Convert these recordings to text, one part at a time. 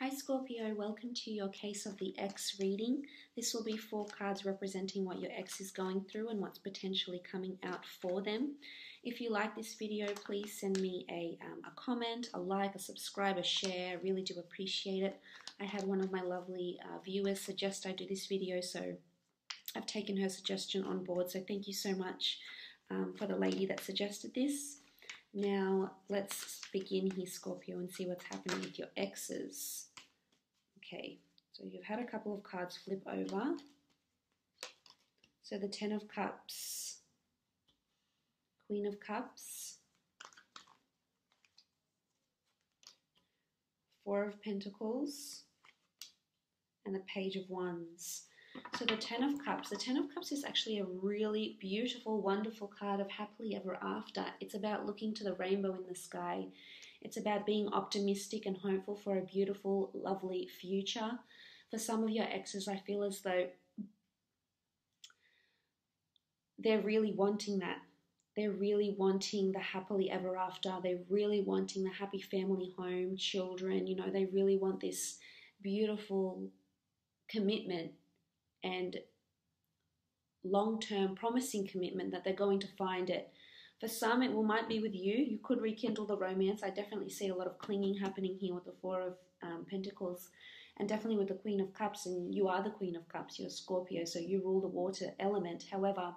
Hi Scorpio, welcome to your Case of the Ex reading. This will be 4 cards representing what your ex is going through and what's potentially coming out for them. If you like this video, please send me a comment, a like, a subscribe, a share. I really do appreciate it. I had one of my lovely viewers suggest I do this video, so I've taken her suggestion on board. So thank you so much for the lady that suggested this. Now, let's begin here, Scorpio, and see what's happening with your exes. Okay, so you've had a couple of cards flip over. So the 10 of Cups, Queen of Cups, 4 of Pentacles, and the Page of Wands. So the 10 of Cups is actually a really beautiful, wonderful card of happily ever after. It's about looking to the rainbow in the sky. It's about being optimistic and hopeful for a beautiful, lovely future. For some of your exes, I feel as though they're really wanting that. They're really wanting the happily ever after. They're really wanting the happy family home, children. You know, they really want this beautiful commitment and long-term promising commitment that they're going to find it. For some, it might be with you. You could rekindle the romance. I definitely see a lot of clinging happening here with the 4 of Pentacles and definitely with the Queen of Cups. And you are the Queen of Cups. You're Scorpio, so you rule the water element. However,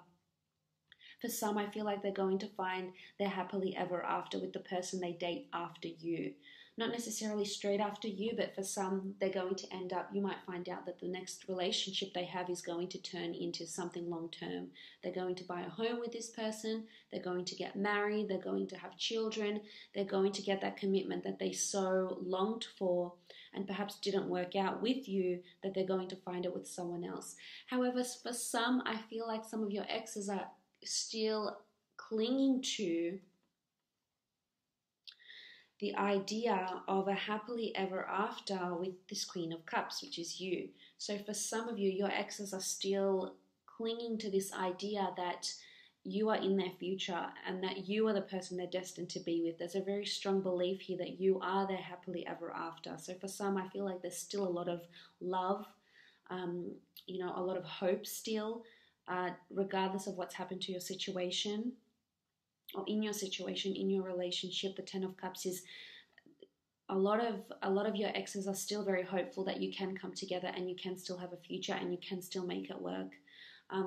for some, I feel like they're going to find their happily ever after with the person they date after you. Not necessarily straight after you, but for some, they're going to end up, you might find out that the next relationship they have is going to turn into something long-term. They're going to buy a home with this person. They're going to get married. They're going to have children. They're going to get that commitment that they so longed for and perhaps didn't work out with you, that they're going to find it with someone else. However, for some, I feel like some of your exes are still clinging to the idea of a happily ever after with this Queen of Cups, which is you. So for some of you, your exes are still clinging to this idea that you are in their future and that you are the person they're destined to be with. There's a very strong belief here that you are their happily ever after. So for some, I feel like there's still a lot of love, you know, a lot of hope still, regardless of what's happened to your situation. Or in your situation, in your relationship. The 10 of Cups is a lot of your exes are still very hopeful that you can come together and you can still have a future and you can still make it work.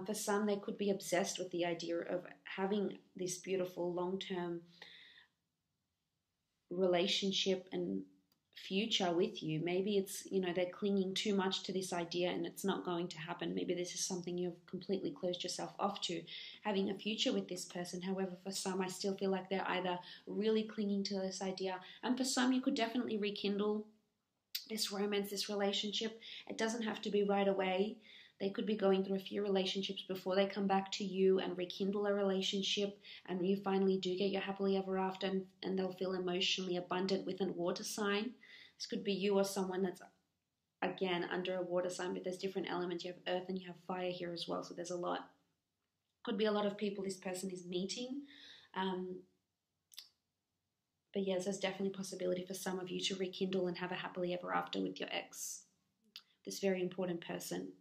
For some, they could be obsessed with the idea of having this beautiful long-term relationship and future with you. Maybe it's, you know, they're clinging too much to this idea and it's not going to happen. Maybe this is something you've completely closed yourself off to, having a future with this person. However, for some, I still feel like they're either really clinging to this idea, and for some, you could definitely rekindle this romance, this relationship. It doesn't have to be right away. They could be going through a few relationships before they come back to you and rekindle a relationship, and you finally do get your happily ever after, and they'll feel emotionally abundant with a water sign. This could be you or someone that's, again, under a water sign, but there's different elements. You have earth and you have fire here as well, so there's a lot. Could be a lot of people this person is meeting. But yes, there's definitely a possibility for some of you to rekindle and have a happily ever after with your ex, this very important person.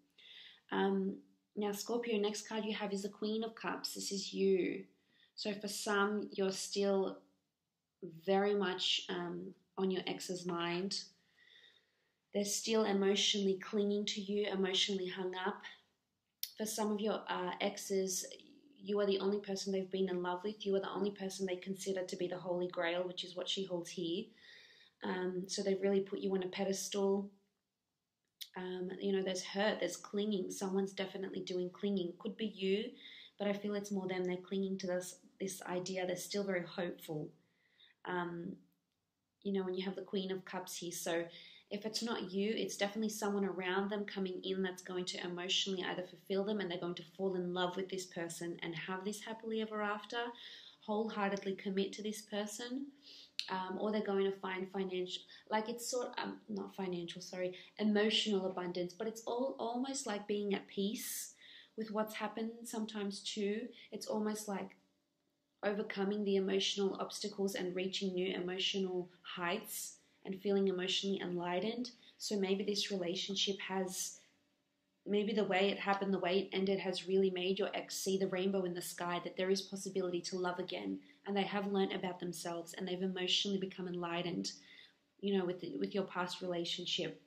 Now, Scorpio, next card you have is the Queen of Cups. This is you. So for some, you're still very much on your ex's mind. They're still emotionally clinging to you, emotionally hung up. For some of your exes, you are the only person they've been in love with. You are the only person they consider to be the Holy Grail, which is what she holds here. So they've really put you on a pedestal. You know, there's hurt, there's clinging. Someone's definitely doing clinging. Could be you, but I feel it's more them. They're clinging to this idea. They're still very hopeful. You know, when you have the Queen of Cups here. So if it's not you, it's definitely someone around them coming in that's going to emotionally either fulfill them, and they're going to fall in love with this person and have this happily ever after, wholeheartedly commit to this person. Or they're going to find financial, like it's sort of, not financial, sorry, emotional abundance, but it's almost like being at peace with what's happened sometimes too. It's almost like overcoming the emotional obstacles and reaching new emotional heights and feeling emotionally enlightened. So maybe this relationship has, maybe the way it happened, the way it ended has really made your ex see the rainbow in the sky, that there is possibility to love again, and they have learnt about themselves and they've emotionally become enlightened, you know, with your past relationship.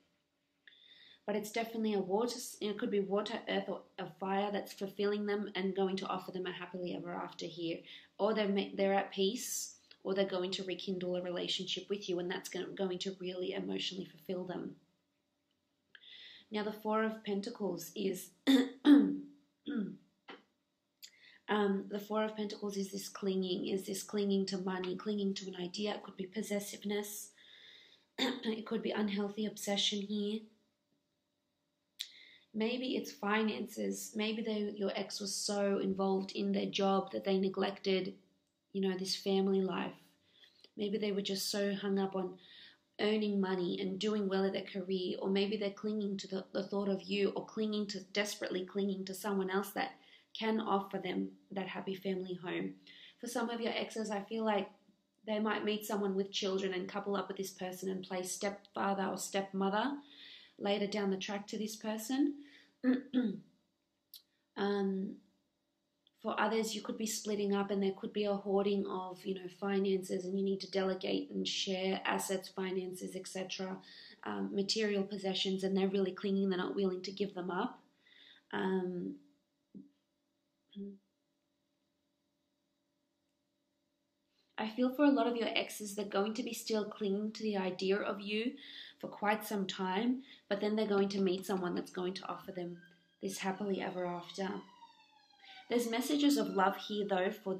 But it's definitely a water, it could be water, earth, or a fire that's fulfilling them and going to offer them a happily ever after here. Or they're at peace, or they're going to rekindle a relationship with you, and that's going to really emotionally fulfill them. Now, the Four of Pentacles is the Four of Pentacles is this clinging to money, clinging to an idea. It could be possessiveness. It could be unhealthy obsession here. Maybe it's finances. Maybe your ex was so involved in their job that they neglected, you know, this family life. Maybe they were just so hung up on earning money and doing well at their career, or maybe they're clinging to the thought of you, or desperately clinging to someone else that can offer them that happy family home. For some of your exes, I feel like they might meet someone with children and couple up with this person and play stepfather or stepmother later down the track to this person. For others, you could be splitting up and there could be a hoarding of, you know, finances, and you need to delegate and share assets, finances, etc., material possessions, and they're really clinging, they're not willing to give them up. I feel for a lot of your exes, they're going to be still clinging to the idea of you for quite some time, but then they're going to meet someone that's going to offer them this happily ever after. There's messages of love here, though, for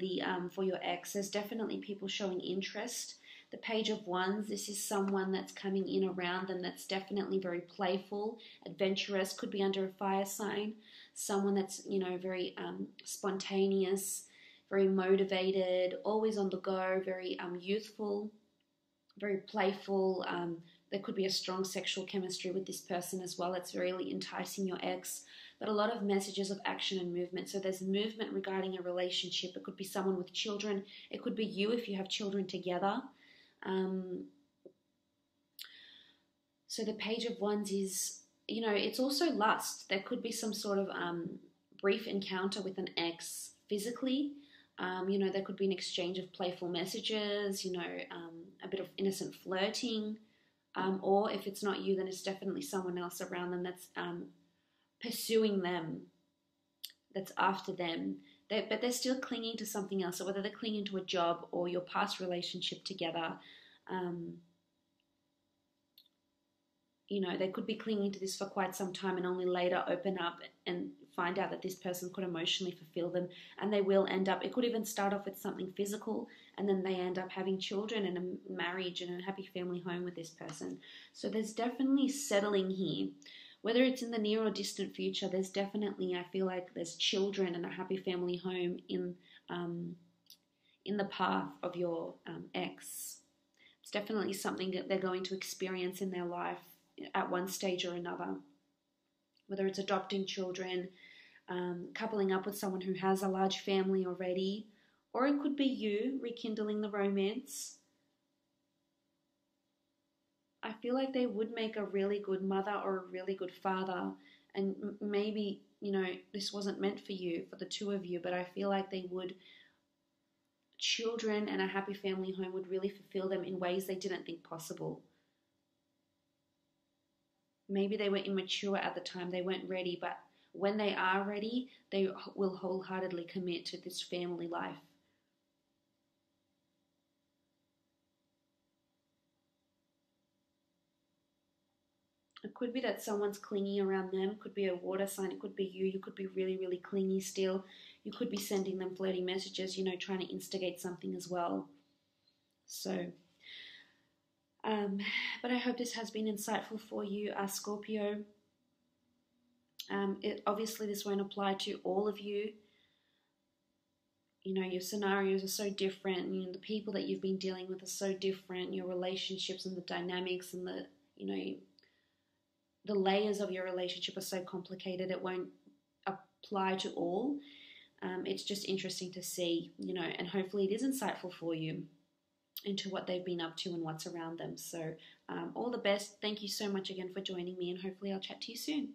your ex. There's definitely people showing interest. The Page of Wands, this is someone that's coming in around them that's definitely very playful, adventurous, could be under a fire sign. Someone that's, you know, very spontaneous, very motivated, always on the go, very youthful, very playful. There could be a strong sexual chemistry with this person as well. It's really enticing your ex. But a lot of messages of action and movement. So there's movement regarding a relationship. It could be someone with children. It could be you if you have children together. So the Page of Wands is, you know, it's also lust. There could be some sort of brief encounter with an ex physically. You know, there could be an exchange of playful messages, you know, a bit of innocent flirting. Or if it's not you, then it's definitely someone else around them that's pursuing them, that's after them. But they're still clinging to something else. So whether they're clinging to a job or your past relationship together, you know, they could be clinging to this for quite some time and only later open up and find out that this person could emotionally fulfill them, and they will end up, it could even start off with something physical and then they end up having children and a marriage and a happy family home with this person. So there's definitely settling here. Whether it's in the near or distant future, there's definitely, I feel like there's children and a happy family home in the path of your ex. It's definitely something that they're going to experience in their life at one stage or another. Whether it's adopting children, coupling up with someone who has a large family already, or it could be you rekindling the romance. I feel like they would make a really good mother or a really good father, and maybe, you know, this wasn't meant for you, for the two of you, but I feel like they would, children and a happy family home would really fulfill them in ways they didn't think possible. Maybe they were immature at the time, they weren't ready, but when they are ready, they will wholeheartedly commit to this family life. It could be that someone's clingy around them. It could be a water sign. It could be you. You could be really, really clingy still. You could be sending them flirty messages, you know, trying to instigate something as well. So, but I hope this has been insightful for you, Scorpio. Obviously, this won't apply to all of you. You know, your scenarios are so different. You know, the people that you've been dealing with are so different. Your relationships and the dynamics and the, you know, the layers of your relationship are so complicated, it won't apply to all. It's just interesting to see, you know, and hopefully it is insightful for you. into what they've been up to and what's around them. So all the best. Thank you so much again for joining me, and hopefully I'll chat to you soon.